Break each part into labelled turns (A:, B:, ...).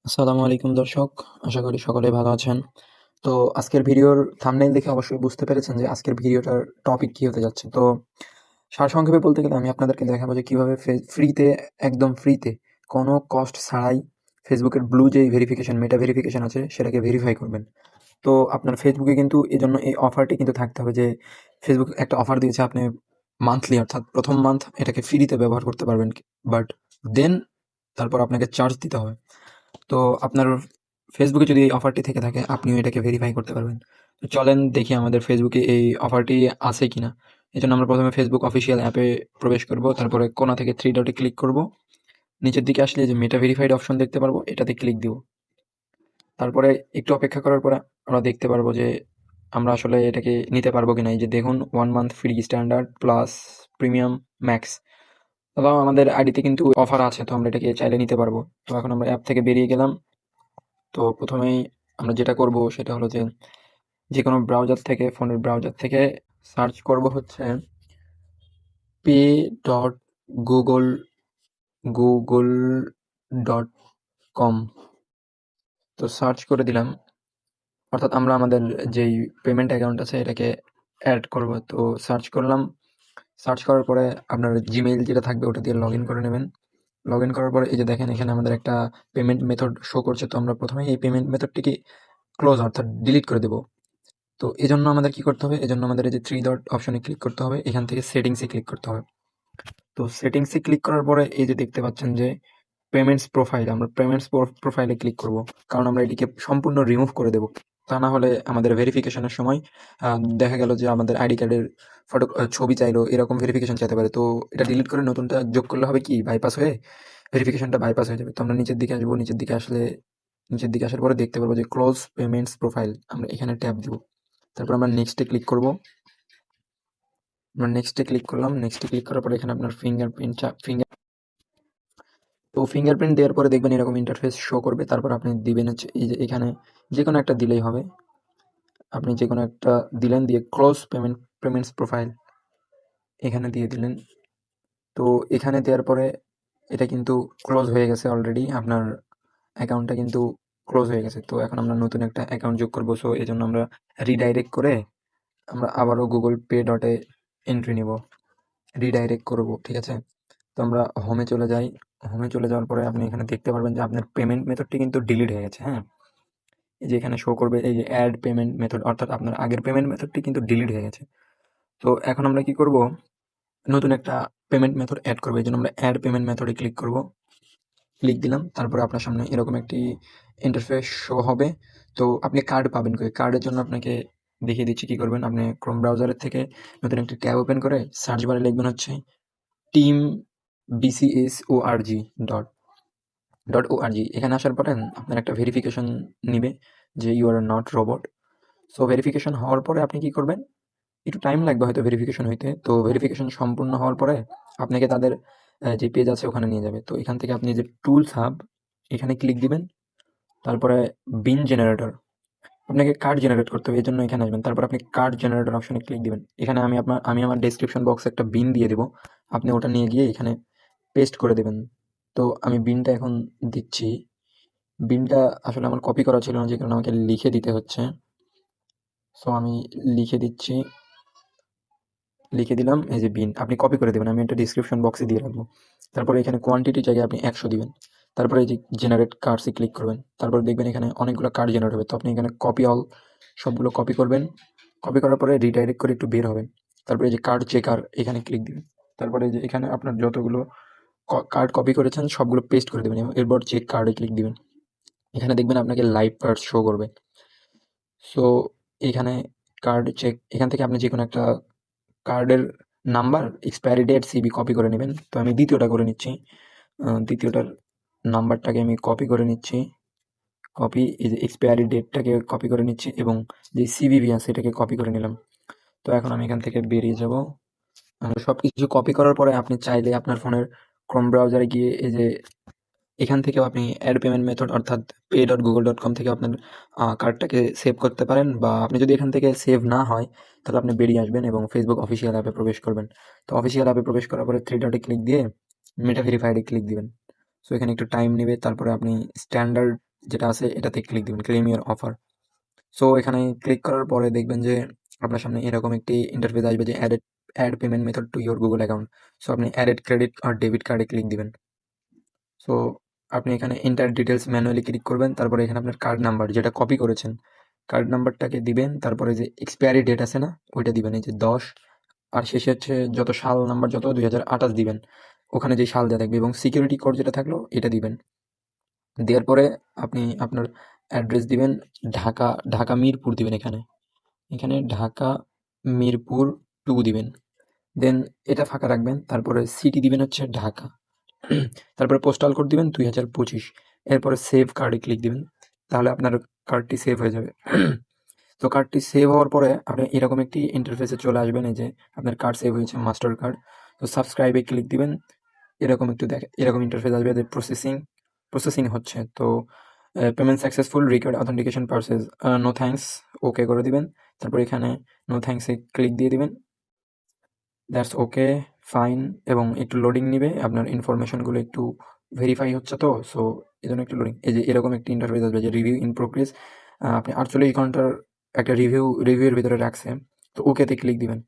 A: আসসালামু আলাইকুম দর্শক। আশা করি সকলে ভালো আছেন। তো আজকের ভিডিওর থাম্বনেইল দেখে অবশ্যই বুঝতে পেরেছেন যে আজকের ভিডিওটার টপিক কি হতে যাচ্ছে। তো সারসংক্ষেপে বলতে গেলে আমি আপনাদেরকে দেখাবো যে কিভাবে ফ্রিতে, একদম ফ্রিতে, কোনো কস্ট ছাড়াই ফেসবুকের ব্লু যে ভেরিফিকেশন, মেটা ভেরিফিকেশন আছে সেটাকে ভেরিফাই করবেন। তো আপনার ফেসবুকে কিন্তু এজন্য এই অফারটি কিন্তু থাকতে হবে যে ফেসবুক একটা অফার দিয়েছে, আপনি মান্থলি অর্থাৎ প্রথম মান্থ এটাকে ফ্রিতে ব্যবহার করতে পারবেন, বাট দেন তারপর আপনাকে চার্জ দিতে হবে। তো আপনার ফেসবুকে যদি এই অফারটি থেকে থাকে আপনিও এটাকে ভেরিফাই করতে পারবেন। তো চলেন দেখি আমাদের ফেসবুকে এই অফারটি আছে কিনা। এই জন্য আমরা প্রথমে ফেসবুক অফিসিয়াল অ্যাপে প্রবেশ করব, তারপরে কোণা থেকে থ্রি ডটে ক্লিক করব। নিচের দিকে আসলে যে মেটা ভেরিফাইড অপশন দেখতে পারবো, এটাতে ক্লিক দিব। তারপরে একটু অপেক্ষা করার পরে আমরা দেখতে পারবো যে আমরা আসলে এটাকে নিতে পারবো কিনা। এই যে দেখুন, 1 month free, standard, plus, premium, max. এবং আমাদের আইডিতে কিন্তু অফার আছে, তো আমরা এটাকে চাইলে নিতে পারবো। তো এখন আমরা অ্যাপ থেকে বেরিয়ে গেলাম। তো প্রথমেই আমরা যেটা করব সেটা হলো যে যেকোনো ব্রাউজার থেকে, ফোনের ব্রাউজার থেকে সার্চ করব হচ্ছে pay.google google.com। তো সার্চ করে দিলাম, অর্থাৎ আমরা আমাদের যেই পেমেন্ট অ্যাকাউন্ট আছে এটাকে অ্যাড করব। তো সার্চ করলাম, সার্চ করার পরে আপনার জিমেইল যেটা থাকবে ওটা দিয়ে লগ ইন করে নেবেন। লগ ইন করার পরে এই যে দেখেন, এখানে আমাদের একটা পেমেন্ট মেথড শো করছে। তো আমরা প্রথমেই এই পেমেন্ট মেথডটিকে ক্লোজ অর্থাৎ ডিলিট করে দেবো। তো এজন্য আমাদের কি করতে হবে, এজন্য আমাদের এই যে থ্রি ডট অপশনে ক্লিক করতে হবে, এখান থেকে সেটিংসে ক্লিক করতে হবে। তো সেটিংসে ক্লিক করার পরে এই যে দেখতে পাচ্ছেন যে পেমেন্টস প্রোফাইল, আমরা পেমেন্টস প্রোফাইলে ক্লিক করব, কারণ আমরা এটিকে সম্পূর্ণ রিমুভ করে দেব। তা না হলে আমাদের ভেরিফিকেশনের সময় দেখা গেল যে আমাদের আইডি কার্ডের ফটো, ছবি চাইলো, এরকম ভেরিফিকেশন চাইতে পারে। তো এটা ডিলিট করে নতুনটা যোগ করলে হবে কি, বাইপাস হয়ে ভেরিফিকেশনটা বাইপাস হয়ে যাবে। তো আমরা নিচের দিকে আসবো, নিচের দিকে আসলে, নিচের দিকে আসার পরে দেখতে পারবো যে ক্লোজ পেমেন্টস প্রোফাইল, আমরা এখানে ট্যাপ দিব। তারপর আমরা নেক্সটে ক্লিক করব। আমরা নেক্সটে ক্লিক করলাম, নেক্সটে ক্লিক করার পরে এখানে আপনার তো ফিঙ্গারপ্রিন্ট দেওয়ার পরে দেখবেন এরকম ইন্টারফেস শো করবে। তারপর আপনি দিবেন হচ্ছে এই যে এখানে যে কোনো একটা দিলেই হবে। আপনি যে কোনো একটা দিলেন, দিয়ে ক্লোজ পেমেন্টস প্রোফাইল এখানে দিয়ে দিলেন। তো এখানে দেওয়ার পরে এটা কিন্তু ক্লোজ হয়ে গেছে অলরেডি, আপনার অ্যাকাউন্টটা কিন্তু ক্লোজ হয়ে গেছে। তো এখন আমরা নতুন একটা অ্যাকাউন্ট যোগ করবো। সো এই জন্য আমরা রিডাইরেক্ট করে আমরা আবারও গুগল পে ডটে এন্ট্রি নিব, রিডাইরেক্ট করব, ঠিক আছে। তো আমরা হোমে চলে যাই। হোমে চলে যাওয়ার পরে আপনি এখানে দেখতে পারবেন যে আপনার পেমেন্ট মেথডটি কিন্তু ডিলিট হয়ে গেছে। হ্যাঁ, এই যে এখানে শো করবে এই যে অ্যাড পেমেন্ট মেথড, অর্থাৎ আপনার আগের পেমেন্ট মেথডটি কিন্তু ডিলিট হয়ে গেছে। তো এখন আমরা কি করব, নতুন একটা পেমেন্ট মেথড অ্যাড করবো। এই জন্য আমরা অ্যাড পেমেন্ট মেথডে ক্লিক করব। ক্লিক দিলাম, তারপরে আপনার সামনে এরকম একটি ইন্টারফেস শো হবে। তো আপনি কার্ড পাবেন কই, কার্ডের জন্য আপনাকে দেখিয়ে দিচ্ছি কি করবেন। আপনি ক্রোম ব্রাউজারের থেকে নতুন একটি ট্যাব ওপেন করে সার্চ বারে লিখবেন হচ্ছে team bcsorg dot dot ORG. এখানে আসার পরে আপনার একটা ভেরিফিকেশন নিবে যে you are not robot. So verification হওয়ার পরে আপনি কি করবেন, একটু টাইম লাগবে হয়তো ভেরিফিকেশন হইতে। তো ভেরিফিকেশন সম্পূর্ণ হওয়ার পরে আপনাকে তাদের যে পেজ আছে ওখানে নিয়ে যাবে। তো এখান থেকে আপনি যে টুলস হাব এখানে ক্লিক দিবেন। তারপরে বিন জেনারেটর, আপনাকে কার্ড জেনারেট করতে হবে, এই জন্য এখানে আসবেন। তারপর আপনি কার্ড জেনারেটর অপশনে ক্লিক দিবেন। এখানে আমি আমার ডেসক্রিপশন বক্সে একটা বিন দিয়ে দিব, আপনি ওটা নিয়ে গিয়ে এখানে পেস্ট করে দেবেন। তো আমি বিনটা এখন দিচ্ছি। বিনটা আসলে আমার কপি করা ছিল না, যে কারণে আমাকে লিখে দিতে হচ্ছে। সো আমি লিখে দিচ্ছি, লিখে দিলাম এই যে বিন, আপনি কপি করে দেবেন, আমি একটা ডিসক্রিপশন বক্সে দিয়ে রাখবো। তারপরে এখানে কোয়ান্টিটির জায়গায় আপনি 100 দিবেন। তারপরে এই যে জেনারেট কার্ডসে ক্লিক করবেন। তারপর দেখবেন এখানে অনেকগুলো কার্ড জেনারেট হবে। তো আপনি এখানে কপি অল, সবগুলো কপি করবেন। কপি করার পরে রিডাইরেক্ট করে একটু বের হবেন। তারপরে এই যে কার্ড চেকার এখানে ক্লিক দিবেন। তারপরে এই যে এখানে আপনার যতগুলো কার্ড কপি করেছেন সবগুলো পেস্ট করে দেবেন এবং এরপর চেক কার্ডে ক্লিক দিবেন। এখানে দেখবেন আপনাকে লাইভ কার্ড শো করবে। সো এখানে কার্ড চেক, এখান থেকে আপনি যে কোনো একটা কার্ডের number, expiry date, CVV copy করে নেবেন। তো আমি দ্বিতীয়টা করে নিচ্ছি। দ্বিতীয়টার নাম্বারটাকে আমি কপি করে নিচ্ছি। কপি, এই যে এক্সপায়ারি ডেটটাকে কপি করে নিচ্ছি এবং যে সিভিভি আছে এটাকে কপি করে নিলাম। তো এখন আমি এখান থেকে বেরিয়ে যাব। সব কিছু কপি করার পরে আপনি চাইলে আপনার ফোনের ক্রোম ব্রাউজারে গিয়ে এই যে এখান থেকেও আপনি অ্যাড পেমেন্ট মেথড অর্থাৎ pay.google.com থেকে আপনার কার্ডটাকে সেভ করতে পারেন, বা আপনি যদি এখান থেকে সেভ না হয় তাহলে আপনি বেরিয়ে আসবেন এবং ফেসবুক অফিসিয়াল অ্যাপে প্রবেশ করবেন। তো অফিসিয়াল অ্যাপে প্রবেশ করার পরে থ্রি ডটে ক্লিক দিয়ে মেটা ভেরিফাইডে ক্লিক দিবেন। সো এখানে একটু টাইম নেবে। তারপরে আপনি স্ট্যান্ডার্ড যেটা আছে এটাতে ক্লিক দিবেন, ক্লেম ইওর অফার। সো এখানে ক্লিক করার পরে দেখবেন যে আপনার সামনে এরকম একটি ইন্টারফেস আসবে যে add payment method to your Google account. So আপনি অ্যাডেড ক্রেডিট আর ডেবিট কার্ডে ক্লিক দিবেন। সো আপনি এখানে এন্টার ডিটেলস ম্যানুয়ালি ক্লিক করবেন, তারপরে এখানে আপনার কার্ড নাম্বার যেটা কপি করেছেন কার্ড নাম্বারটাকে দিবেন, তারপরে যে এক্সপায়ারি ডেট আছে না ওইটা দিবেন, এই যে 10, আর শেষে হচ্ছে যত সাল নাম্বার যত 2028 দিবেন, ওখানে যে সাল দেওয়া থাকবে, এবং সিকিউরিটি কোড যেটা থাকলো এটা দিবেন। দেওয়ার পরে আপনি আপনার অ্যাড্রেস দিবেন ঢাকা, ঢাকা মিরপুর দিবেন, এখানে এখানে ঢাকা মিরপুর 2 দিবেন। দেন এটা ফাঁকা রাখবেন, তারপরে সিটি দিবেন হচ্ছে ঢাকা, তারপরে পোস্টাল কোড দিবেন 2025, এরপরে সেভ কার্ডে ক্লিক দিবেন, তাহলে আপনার কার্ডটি সেভ হয়ে যাবে। তো কার্ডটি সেভ হওয়ার পরে আপনি এরকম একটি ইন্টারফেসে চলে আসবেন, এই যে আপনার কার্ড সেভ হয়েছে মাস্টার কার্ড। তো সাবস্ক্রাইবে ক্লিক দিবেন, এরকম একটু এরকম ইন্টারফেস আসবে যে প্রসেসিং হচ্ছে। তো payment successful, required authentication process, no thanks okay করে দিবেন, তারপর এখানে নো থ্যাঙ্কসে ক্লিক দিয়ে দিবেন, দ্যাটস ওকে, ফাইন, এবং একটু লোডিং নিবে, আপনার ইনফরমেশনগুলো একটু ভেরিফাই হচ্ছে, তো সো এই জন্য একটু লোডিং। এই যে এরকম একটি ইন্টারফেস আসবে যে রিভিউ ইন প্রোগ্রেস, আপনি 48 ঘন্টার একটা রিভিউয়ের ভিতরে রাখছে, তো ওকেতে ক্লিক দিবেন।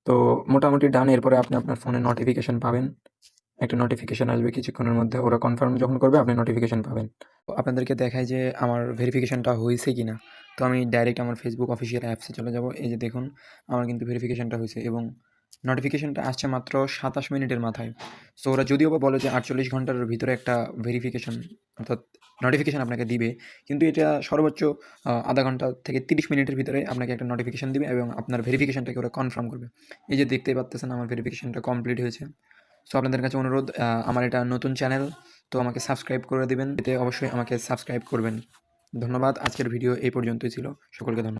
A: তো মোটামুটি ডান। এরপরে আপনি আপনার ফোনে নোটিফিকেশন পাবেন, একটা নোটিফিকেশন আসবে কিছুক্ষণের মধ্যে, ওরা কনফার্ম যখন করবে আপনি নোটিফিকেশন পাবেন। তো আপনাদেরকে দেখায় যে আমার ভেরিফিকেশনটা হয়েছে কি না। তো আমি ডাইরেক্ট আমার ফেসবুক অফিসিয়াল অ্যাপসে চলে যাব, এই যে দেখুন আমার কিন্তু ভেরিফিকেশনটা হয়েছে এবং নোটিফিকেশনটা আসছে মাত্র 27 মিনিটের মাথায়। সো ওরা যদিও বা বলে যে 48 ঘন্টার ভিতরে একটা ভেরিফিকেশন অর্থাৎ নোটিফিকেশন আপনাকে দিবে, কিন্তু এটা সর্বোচ্চ আধা ঘন্টা থেকে 30 মিনিটের ভিতরে আপনাকে একটা নোটিফিকেশন দিবে এবং আপনার ভেরিফিকেশনটাকে ওরা কনফার্ম করবে। এই যে দেখতেই পাচ্তেছেন আমার ভেরিফিকেশনটা কমপ্লিট হয়েছে। সো আপনাদের কাছে অনুরোধ, আমার এটা নতুন চ্যানেল, তো আমাকে সাবস্ক্রাইব করে দিবেন, এতে অবশ্যই আমাকে সাবস্ক্রাইব করবেন। ধন্যবাদ। আজকের ভিডিও এই পর্যন্তই ছিল। সকলকে ধন্যবাদ।